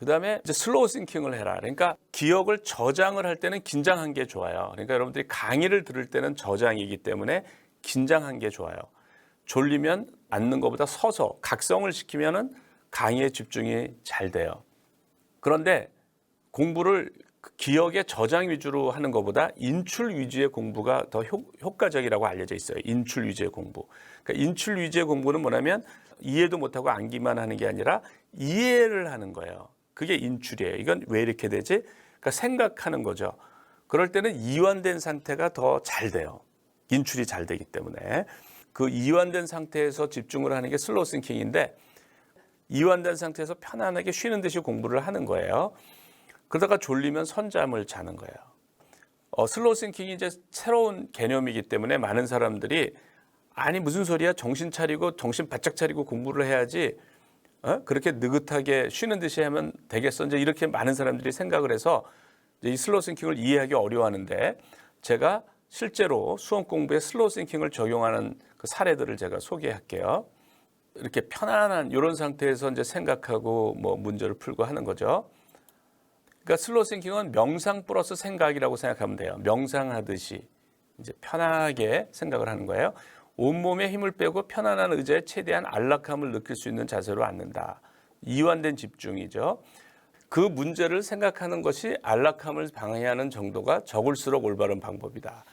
그다음에 이제 슬로우 싱킹을 해라. 그러니까 기억을 저장을 할 때는 긴장한 게 좋아요. 그러니까 여러분들이 강의를 들을 때는 저장이기 때문에 긴장한 게 좋아요. 졸리면 앉는 것보다 서서 각성을 시키면은 강의에 집중이 잘 돼요. 그런데 공부를 기억의 저장 위주로 하는 것보다 인출 위주의 공부가 더 효과적이라고 알려져 있어요. 인출 위주의 공부. 그러니까 인출 위주의 공부는 뭐냐면 이해도 못하고 암기만 하는 게 아니라 이해를 하는 거예요. 그게 인출이에요. 이건 왜 이렇게 되지? 그러니까 생각하는 거죠. 그럴 때는 이완된 상태가 더 잘 돼요. 인출이 잘 되기 때문에. 그 이완된 상태에서 집중을 하는 게 슬로우 싱킹인데 이완된 상태에서 편안하게 쉬는 듯이 공부를 하는 거예요. 그러다가 졸리면 선잠을 자는 거예요. 슬로우 싱킹이 이제 새로운 개념이기 때문에 많은 사람들이 아니 무슨 소리야? 정신 차리고 정신 바짝 차리고 공부를 해야지 그렇게 느긋하게 쉬는 듯이 하면 되겠어? 이제 이렇게 많은 사람들이 생각을 해서 이 슬로우 싱킹을 이해하기 어려워하는데 제가 실제로 수험 공부에 슬로우 싱킹을 적용하는 그 사례들을 제가 소개할게요. 이렇게 편안한 이런 상태에서 이제 생각하고 뭐 문제를 풀고 하는 거죠. 그러니까 슬로우 싱킹은 명상 플러스 생각이라고 생각하면 돼요. 명상하듯이 이제 편하게 생각을 하는 거예요. 온몸에 힘을 빼고 편안한 의자에 최대한 안락함을 느낄 수 있는 자세로 앉는다. 이완된 집중이죠. 그 문제를 생각하는 것이 안락함을 방해하는 정도가 적을수록 올바른 방법이다.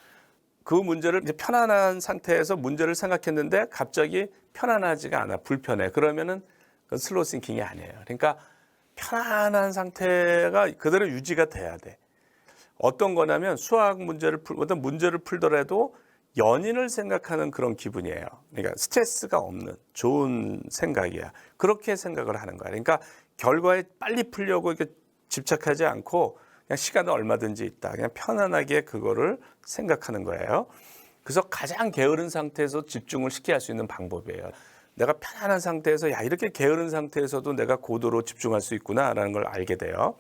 그 문제를 이제 편안한 상태에서 문제를 생각했는데 갑자기 편안하지가 않아. 불편해. 그러면은 그건 슬로우 싱킹이 아니에요. 그러니까 편안한 상태가 그대로 유지가 돼야 돼. 어떤 거냐면 수학 문제를 어떤 문제를 풀더라도 연인을 생각하는 그런 기분이에요. 그러니까 스트레스가 없는 좋은 생각이야. 그렇게 생각을 하는 거야. 그러니까 결과에 빨리 풀려고 이렇게 집착하지 않고 그냥 시간은 얼마든지 있다. 그냥 편안하게 그거를 생각하는 거예요. 그래서 가장 게으른 상태에서 집중을 쉽게 할 수 있는 방법이에요. 내가 편안한 상태에서 야 이렇게 게으른 상태에서도 내가 고도로 집중할 수 있구나라는 걸 알게 돼요.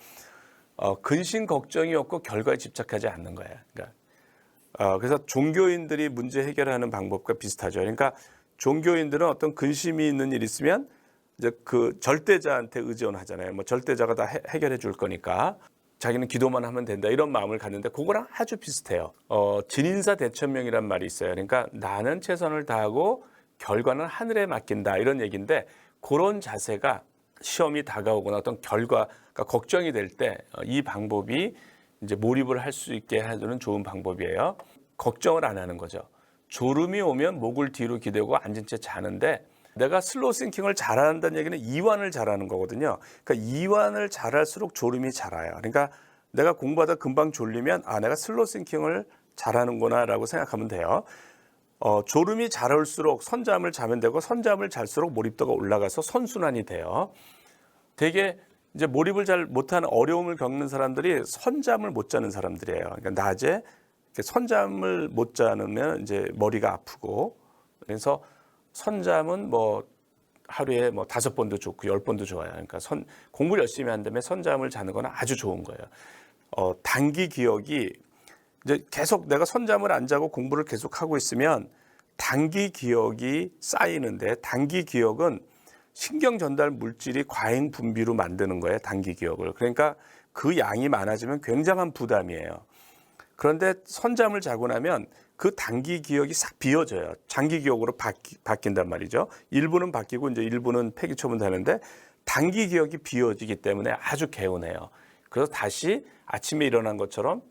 근심 걱정이 없고 결과에 집착하지 않는 거예요. 그러니까 그래서 종교인들이 문제 해결하는 방법과 비슷하죠. 그러니까 종교인들은 어떤 근심이 있는 일이 있으면 이제 그 절대자한테 의존하잖아요. 뭐 절대자가 다 해결해 줄 거니까 자기는 기도만 하면 된다 이런 마음을 갖는데 그거랑 아주 비슷해요. 진인사 대천명이란 말이 있어요. 그러니까 나는 최선을 다하고 결과는 하늘에 맡긴다 이런 얘기인데 그런 자세가 시험이 다가오거나 어떤 결과가 걱정이 될 때 이 방법이 이제 몰입을 할 수 있게 해주는 좋은 방법이에요. 걱정을 안 하는 거죠. 졸음이 오면 목을 뒤로 기대고 앉은 채 자는데 내가 슬로우 싱킹을 잘한다는 얘기는 이완을 잘하는 거거든요. 그러니까 이완을 잘할수록 졸음이 잘 와요. 그러니까 내가 공부하다 금방 졸리면 내가 슬로우 싱킹을 잘하는구나라고 생각하면 돼요. 졸음이 잘 올수록 선잠을 자면 되고 선잠을 잘수록 몰입도가 올라가서 선순환이 돼요. 되게 이제 몰입을 잘 못하는 어려움을 겪는 사람들이 선잠을 못 자는 사람들이에요. 그러니까 낮에 선잠을 못 자면 이제 머리가 아프고 그래서 선잠은 뭐 하루에 뭐 5번도 좋고 10번도 좋아요. 그러니까 공부를 열심히 한다면 선잠을 자는 건 아주 좋은 거예요. 단기 기억이 이제 계속 내가 선잠을 안 자고 공부를 계속 하고 있으면 단기 기억이 쌓이는데 단기 기억은 신경 전달 물질이 과잉 분비로 만드는 거예요. 단기 기억을. 그러니까 그 양이 많아지면 굉장한 부담이에요. 그런데 선잠을 자고 나면 그 단기 기억이 싹 비워져요. 장기 기억으로 바뀐단 말이죠. 일부는 바뀌고 이제 일부는 폐기 처분되는데 단기 기억이 비워지기 때문에 아주 개운해요. 그래서 다시 아침에 일어난 것처럼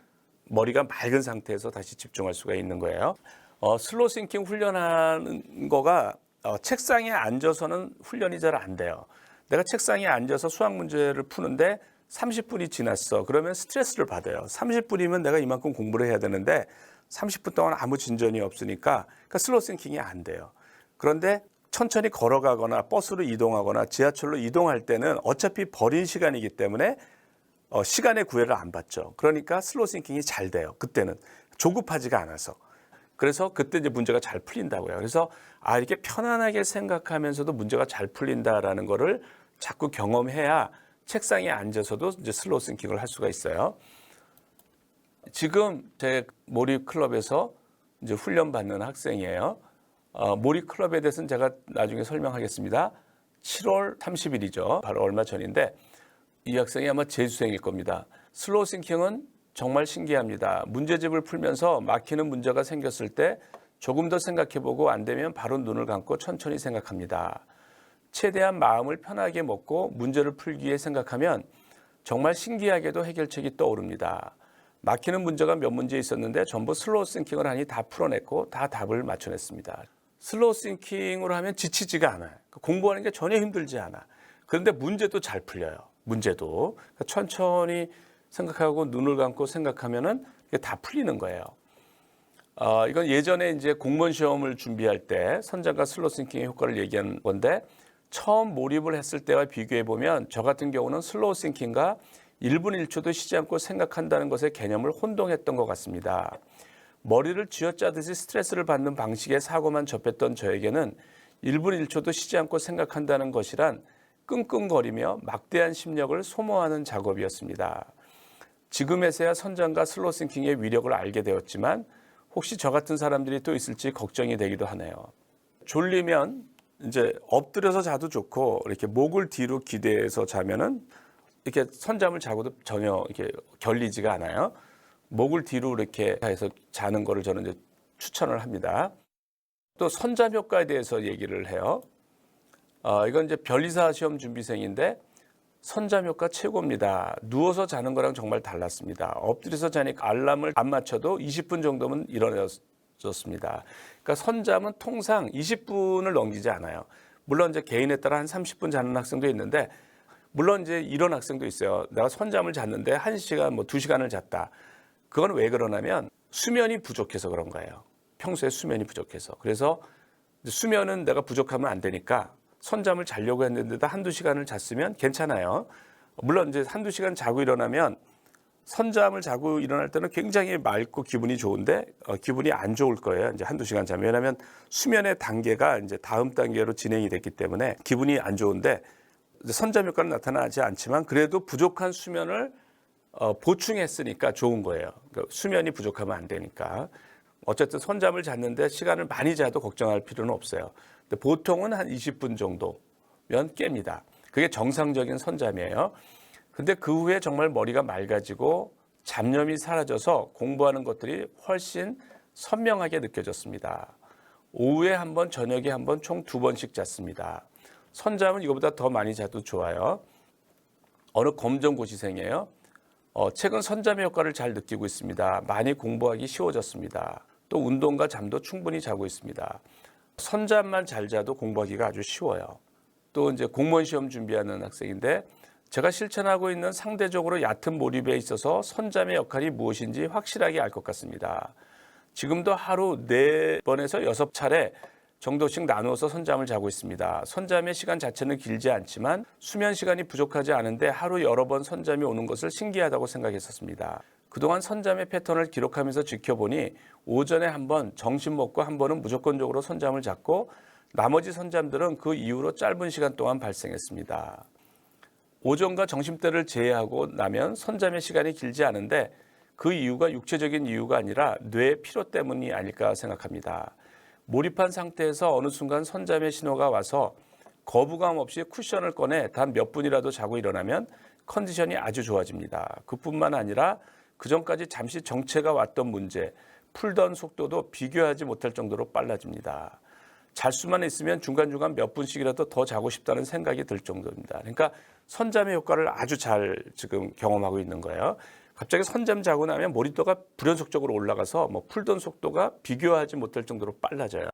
머리가 맑은 상태에서 다시 집중할 수가 있는 거예요. 슬로우 싱킹 훈련하는 거가 책상에 앉아서는 훈련이 잘 안 돼요. 내가 책상에 앉아서 수학 문제를 푸는데 30분이 지났어. 그러면 스트레스를 받아요. 30분이면 내가 이만큼 공부를 해야 되는데 30분 동안 아무 진전이 없으니까 그러니까 슬로우 싱킹이 안 돼요. 그런데 천천히 걸어가거나 버스로 이동하거나 지하철로 이동할 때는 어차피 버린 시간이기 때문에 시간의 구애를 안 받죠. 그러니까 슬로우 싱킹이 잘 돼요. 그때는 조급하지가 않아서. 그래서 그때 이제 문제가 잘 풀린다고요. 그래서 이렇게 편안하게 생각하면서도 문제가 잘 풀린다라는 거를 자꾸 경험해야 책상에 앉아서도 이제 슬로우 싱킹을 할 수가 있어요. 지금 제 몰입 클럽에서 이제 훈련 받는 학생이에요. 몰입 클럽에 대해서는 제가 나중에 설명하겠습니다. 7월 30일이죠. 바로 얼마 전인데 이 학생이 아마 재수생일 겁니다. 슬로우 싱킹은 정말 신기합니다. 문제집을 풀면서 막히는 문제가 생겼을 때 조금 더 생각해보고 안 되면 바로 눈을 감고 천천히 생각합니다. 최대한 마음을 편하게 먹고 문제를 풀기 위해 생각하면 정말 신기하게도 해결책이 떠오릅니다. 막히는 문제가 몇 문제 있었는데 전부 슬로우 싱킹을 하니 다 풀어냈고 다 답을 맞춰냈습니다. 슬로우 싱킹으로 하면 지치지가 않아요. 공부하는 게 전혀 힘들지 않아. 그런데 문제도 잘 풀려요. 문제도. 천천히 생각하고 눈을 감고 생각하면은 이게 다 풀리는 거예요. 이건 예전에 이제 공무원 시험을 준비할 때 선장과 슬로우 싱킹의 효과를 얘기한 건데 처음 몰입을 했을 때와 비교해 보면 저 같은 경우는 슬로우 싱킹과 1분 1초도 쉬지 않고 생각한다는 것의 개념을 혼동했던 것 같습니다. 머리를 쥐어짜듯이 스트레스를 받는 방식의 사고만 접했던 저에게는 1분 1초도 쉬지 않고 생각한다는 것이란 끙끙거리며 막대한 심력을 소모하는 작업이었습니다. 지금에서야 선장과 슬로우 싱킹의 위력을 알게 되었지만 혹시 저 같은 사람들이 또 있을지 걱정이 되기도 하네요. 졸리면 이제 엎드려서 자도 좋고 이렇게 목을 뒤로 기대서 자면은 이렇게 선잠을 자고도 전혀 이렇게 결리지가 않아요. 목을 뒤로 이렇게 해서 자는 거를 저는 이제 추천을 합니다. 또 선잠 효과에 대해서 얘기를 해요. 이건 이제 변리사 시험 준비생인데 선잠 효과 최고입니다. 누워서 자는 거랑 정말 달랐습니다. 엎드려서 자니까 알람을 안 맞춰도 20분 정도면 일어났었습니다. 그러니까 선잠은 통상 20분을 넘기지 않아요. 물론 이제 개인에 따라 한 30분 자는 학생도 있는데 물론 이제 이런 학생도 있어요. 내가 선잠을 잤는데 1시간 뭐 2시간을 잤다. 그건 왜 그러냐면 수면이 부족해서 그런 거예요. 평소에 수면이 부족해서. 그래서 수면은 내가 부족하면 안 되니까 선잠을 자려고 했는데도 한두 시간을 잤으면 괜찮아요. 물론 이제 한두 시간 자고 일어나면 선잠을 자고 일어날 때는 굉장히 맑고 기분이 좋은데 기분이 안 좋을 거예요. 이제 한두 시간 자면. 왜냐하면 수면의 단계가 이제 다음 단계로 진행이 됐기 때문에 기분이 안 좋은데 선잠 효과는 나타나지 않지만 그래도 부족한 수면을 보충했으니까 좋은 거예요. 그러니까 수면이 부족하면 안 되니까. 어쨌든 선잠을 잤는데 시간을 많이 자도 걱정할 필요는 없어요. 근데 보통은 한 20분 정도면 깹니다. 그게 정상적인 선잠이에요. 근데 그 후에 정말 머리가 맑아지고 잡념이 사라져서 공부하는 것들이 훨씬 선명하게 느껴졌습니다. 오후에 한 번, 저녁에 한 번, 총 2번씩 잤습니다. 선잠은 이거보다 더 많이 자도 좋아요. 어느 검정고시생이에요. 최근 선잠의 효과를 잘 느끼고 있습니다. 많이 공부하기 쉬워졌습니다. 또 운동과 잠도 충분히 자고 있습니다. 선잠만 잘 자도 공부하기가 아주 쉬워요. 또 이제 공무원 시험 준비하는 학생인데 제가 실천하고 있는 상대적으로 얕은 몰입에 있어서 선잠의 역할이 무엇인지 확실하게 알 것 같습니다. 지금도 하루 4번에서 6차례 정도씩 나누어서 선잠을 자고 있습니다. 선잠의 시간 자체는 길지 않지만 수면 시간이 부족하지 않은데 하루 여러 번 선잠이 오는 것을 신기하다고 생각했었습니다. 그동안 선잠의 패턴을 기록하면서 지켜보니 오전에 한 번, 점심 먹고 한 번은 무조건적으로 선잠을 잤고 나머지 선잠들은 그 이후로 짧은 시간 동안 발생했습니다. 오전과 점심때를 제외하고 나면 선잠의 시간이 길지 않은데 그 이유가 육체적인 이유가 아니라 뇌 피로 때문이 아닐까 생각합니다. 몰입한 상태에서 어느 순간 선잠의 신호가 와서 거부감 없이 쿠션을 꺼내 단 몇 분이라도 자고 일어나면 컨디션이 아주 좋아집니다. 그뿐만 아니라 그전까지 잠시 정체가 왔던 문제, 풀던 속도도 비교하지 못할 정도로 빨라집니다. 잘 수만 있으면 중간중간 몇 분씩이라도 더 자고 싶다는 생각이 들 정도입니다. 그러니까 선잠의 효과를 아주 잘 지금 경험하고 있는 거예요. 갑자기 선잠 자고 나면 몰입도가 불연속적으로 올라가서 풀던 속도가 비교하지 못할 정도로 빨라져요.